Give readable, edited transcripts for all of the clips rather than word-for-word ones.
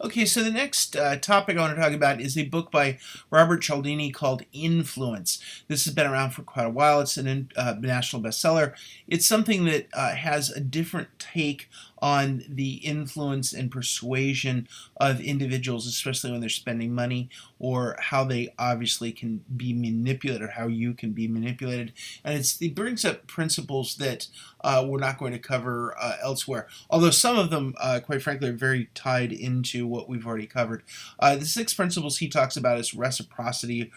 Okay, so the next topic I want to talk about is a book by Robert Cialdini called Influence. This has been around for quite a while. It's an national bestseller. It's something that has a different take on the influence and persuasion of individuals, especially when they're spending money, or how they obviously can be manipulated, or how you can be manipulated. And it brings up principles that we're not going to cover elsewhere, although some of them, quite frankly, are very tied into what we've already covered. The six principles he talks about is reciprocity.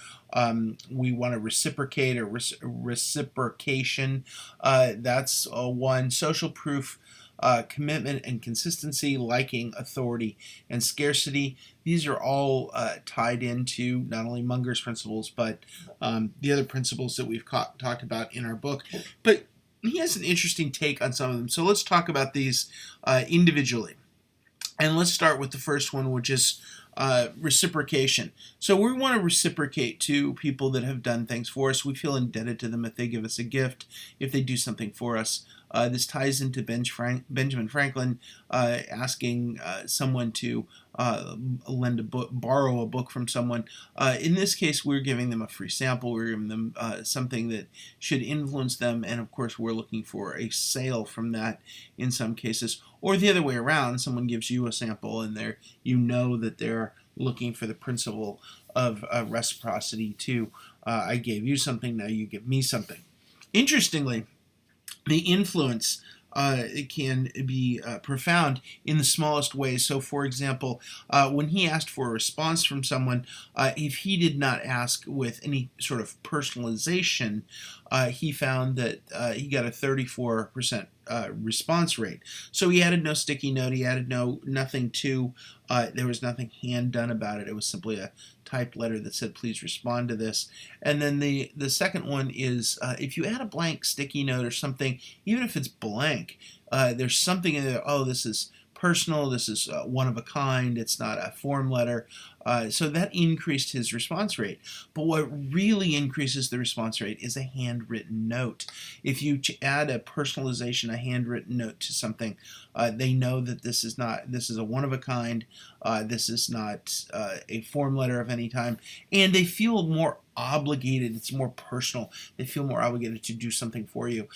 We want to reciprocate, or reciprocation. That's one. Social proof. Commitment and consistency, liking, authority, and scarcity. These are all tied into not only Munger's principles, but the other principles that we've talked about in our book. But he has an interesting take on some of them. So let's talk about these individually. And let's start with the first one, which is reciprocation. So we want to reciprocate to people that have done things for us. We feel indebted to them if they give us a gift, if they do something for us. This ties into Benjamin Franklin asking someone to lend a book, borrow a book from someone. In this case, we're giving them a free sample. We're giving them something that should influence them, and of course, we're looking for a sale from that in some cases. Or the other way around, someone gives you a sample, and you know that they're looking for the principle of reciprocity too. I gave you something, now you give me something. Interestingly, the influence it can be profound in the smallest ways. So, for example, when he asked for a response from someone, if he did not ask with any sort of personalization, he found that he got a 34% response rate. So he added no sticky note. He added nothing to. There was nothing hand done about it. It was simply a typed letter that said, "Please respond to this." And then the second one is if you add a blank sticky note or something, even if it's blank, there's something in there. Oh, this is personal. This is one of a kind. It's not a form letter. So that increased his response rate. But what really increases the response rate is a handwritten note. If you add a personalization, a handwritten note to something, they know that this is a one of a kind. This is not a form letter of any time, and they feel more obligated. It's more personal. They feel more obligated to do something for you.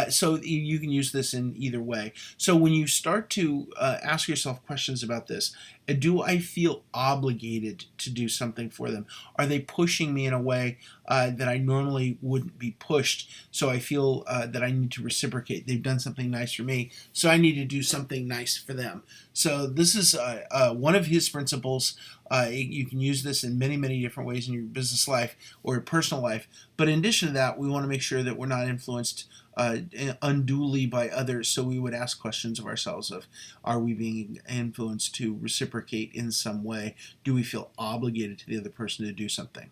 So you can use this in either way. So when you start to ask yourself questions about this, do I feel obligated to do something for them? Are they pushing me in a way that I normally wouldn't be pushed? So I feel that I need to reciprocate. They've done something nice for me, so I need to do something nice for them. So this is one of his principles. You can use this in many, many different ways in your business life or your personal life. But in addition to that, we want to make sure that we're not influenced unduly by others. So we would ask questions of ourselves of, are we being influenced to reciprocate in some way? Do we feel obligated to the other person to do something?